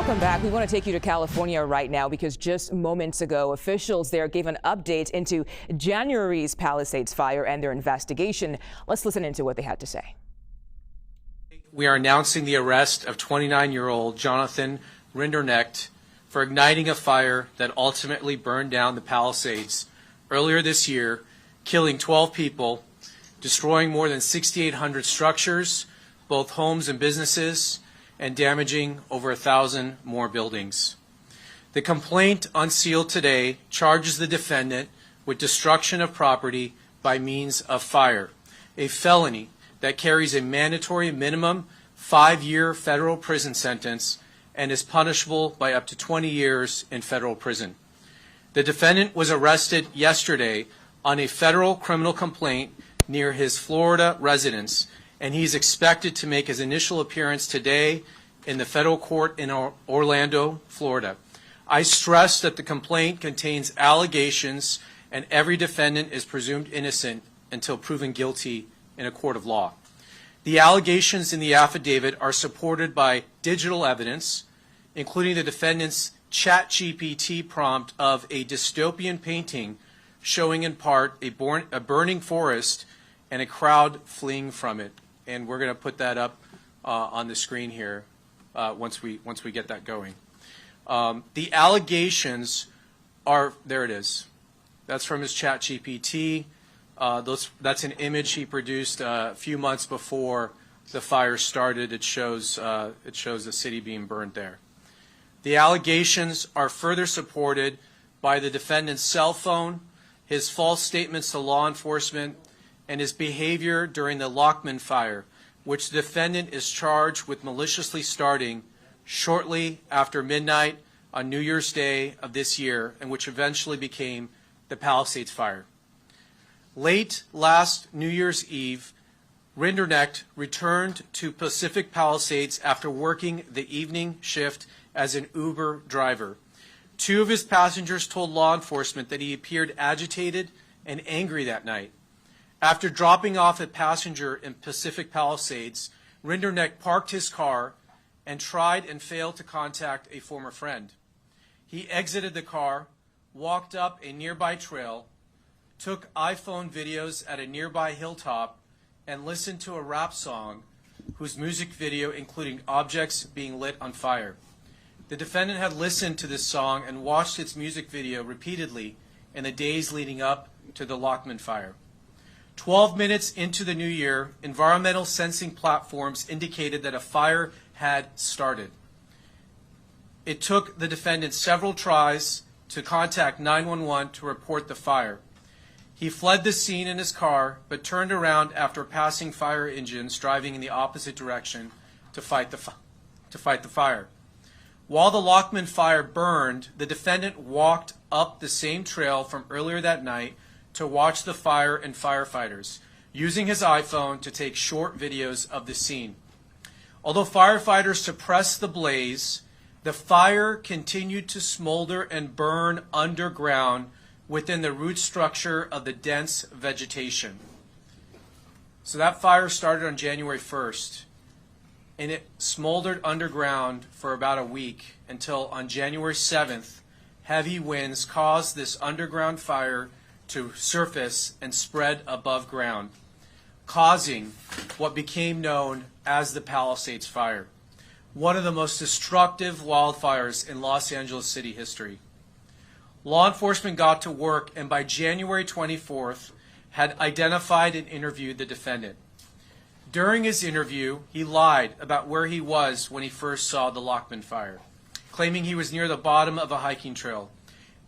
Welcome back. We want to take you to California right now because just moments ago, officials there gave an update into January's Palisades Fire and their investigation. Let's listen into what they had to say. We are announcing the arrest of 29-year-old Jonathan Rinderknecht for igniting a fire that ultimately burned down the Palisades earlier this year, killing 12 people, destroying more than 6,800 structures, both homes and businesses, and damaging over 1,000 more buildings. The complaint unsealed today charges the defendant with destruction of property by means of fire, a felony that carries a mandatory minimum 5-year federal prison sentence and is punishable by up to 20 years in federal prison. The defendant was arrested yesterday on a federal criminal complaint near his Florida residence, and he's expected to make his initial appearance today in the federal court in Orlando, Florida. I stress that the complaint contains allegations and every defendant is presumed innocent until proven guilty in a court of law. The allegations in the affidavit are supported by digital evidence, including the defendant's ChatGPT prompt of a dystopian painting showing in part a burning forest and a crowd fleeing from it. And we're going to put that up on the screen here once we get that going. The allegations are, there it is. That's from his ChatGPT. That's an image he produced a few months before the fire started. It shows the city being burned there. The allegations are further supported by the defendant's cell phone, his false statements to law enforcement, and his behavior during the Lockman fire, which the defendant is charged with maliciously starting shortly after midnight on New Year's Day of this year, and which eventually became the Palisades Fire. Late last New Year's Eve, Rinderknecht returned to Pacific Palisades after working the evening shift as an Uber driver. 2 of his passengers told law enforcement that he appeared agitated and angry that night. After dropping off a passenger in Pacific Palisades, Rinderknecht parked his car and tried and failed to contact a former friend. He exited the car, walked up a nearby trail, took iPhone videos at a nearby hilltop, and listened to a rap song whose music video including objects being lit on fire. The defendant had listened to this song and watched its music video repeatedly in the days leading up to the Lockman fire. 12 minutes into the new year, environmental sensing platforms indicated that a fire had started. It took the defendant several tries to contact 911 to report the fire. He fled the scene in his car, but turned around after passing fire engines driving in the opposite direction to fight the fire. While the Lockman fire burned, the defendant walked up the same trail from earlier that night to watch the fire and firefighters, using his iPhone to take short videos of the scene. Although firefighters suppressed the blaze, the fire continued to smolder and burn underground within the root structure of the dense vegetation. So that fire started on January 1st, and it smoldered underground for about a week until on January 7th, heavy winds caused this underground fire to surface and spread above ground, causing what became known as the Palisades Fire, one of the most destructive wildfires in Los Angeles City history. Law enforcement got to work and by January 24th had identified and interviewed the defendant. During his interview, he lied about where he was when he first saw the Lockman fire, claiming he was near the bottom of a hiking trail.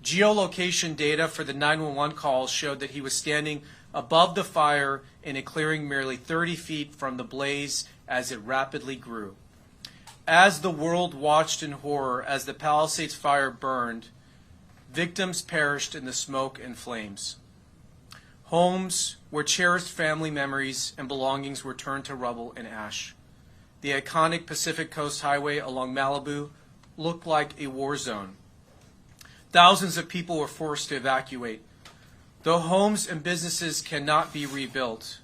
Geolocation data for the 911 calls showed that he was standing above the fire in a clearing merely 30 feet from the blaze as it rapidly grew. As the world watched in horror as the Palisades fire burned, victims perished in the smoke and flames. Homes where cherished family memories and belongings were turned to rubble and ash. The iconic Pacific Coast Highway along Malibu looked like a war zone. Thousands of people were forced to evacuate. Though homes and businesses cannot be rebuilt,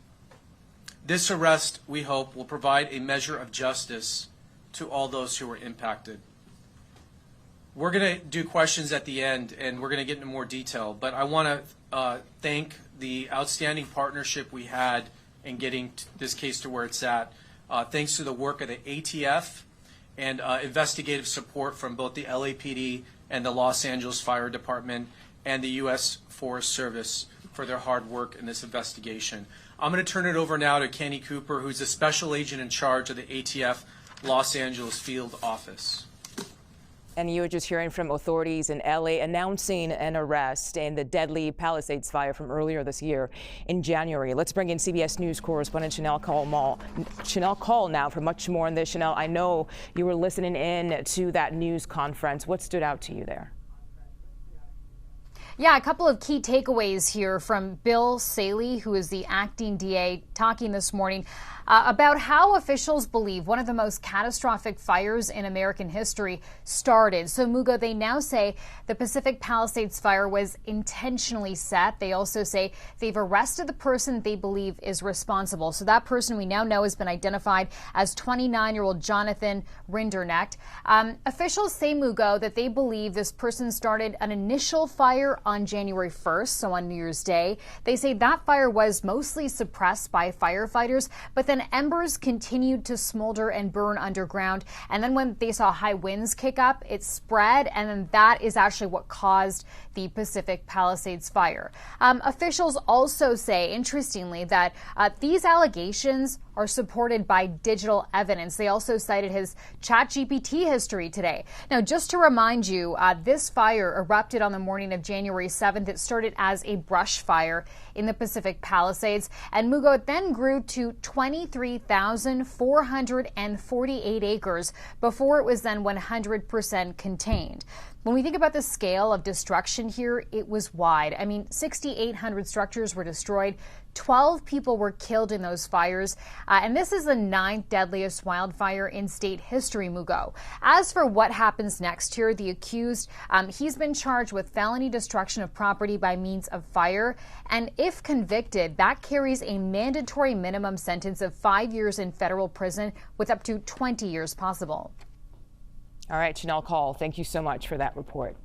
this arrest, we hope, will provide a measure of justice to all those who were impacted. We're going to do questions at the end, and we're going to get into more detail. But I want to thank the outstanding partnership we had in getting this case to where it's at. Thanks to the work of the ATF and investigative support from both the LAPD and the Los Angeles Fire Department and the U.S. Forest Service for their hard work in this investigation. I'm going to turn it over now to Kenny Cooper, who's a special agent in charge of the ATF Los Angeles Field Office. And you were just hearing from authorities in L.A. announcing an arrest in the deadly Palisades Fire from earlier this year in January. Let's bring in CBS News correspondent Shanelle Kaul now for much more on this. Shanelle, I know you were listening in to that news conference. What stood out to you there? Yeah, a couple of key takeaways here from Bill Saley, who is the acting DA, talking this morning about how officials believe one of the most catastrophic fires in American history started. So, Mugo, they now say the Pacific Palisades fire was intentionally set. They also say they've arrested the person they believe is responsible. So that person we now know has been identified as 29-year-old Jonathan Rinderknecht. Officials say, Mugo, that they believe this person started an initial fire on January 1st, so on New Year's Day. They say that fire was mostly suppressed by firefighters, but then embers continued to smolder and burn underground. And then when they saw high winds kick up, it spread, and then that is actually what caused the Pacific Palisades fire. Officials also say, interestingly, that these allegations are supported by digital evidence. They also cited his ChatGPT history today. Now, just to remind you, this fire erupted on the morning of January 7th. It started as a brush fire in the Pacific Palisades, and Mugo, it then grew to 23,448 acres before it was then 100% contained. When we think about the scale of destruction here, it was wide. I mean, 6,800 structures were destroyed. 12 people were killed in those fires. And this is the 9th deadliest wildfire in state history, Mugo. As for what happens next here, the accused, he's been charged with felony destruction of property by means of fire. And if convicted, that carries a mandatory minimum sentence of 5 years in federal prison with up to 20 years possible. All right, Shanelle Kaul, thank you so much for that report.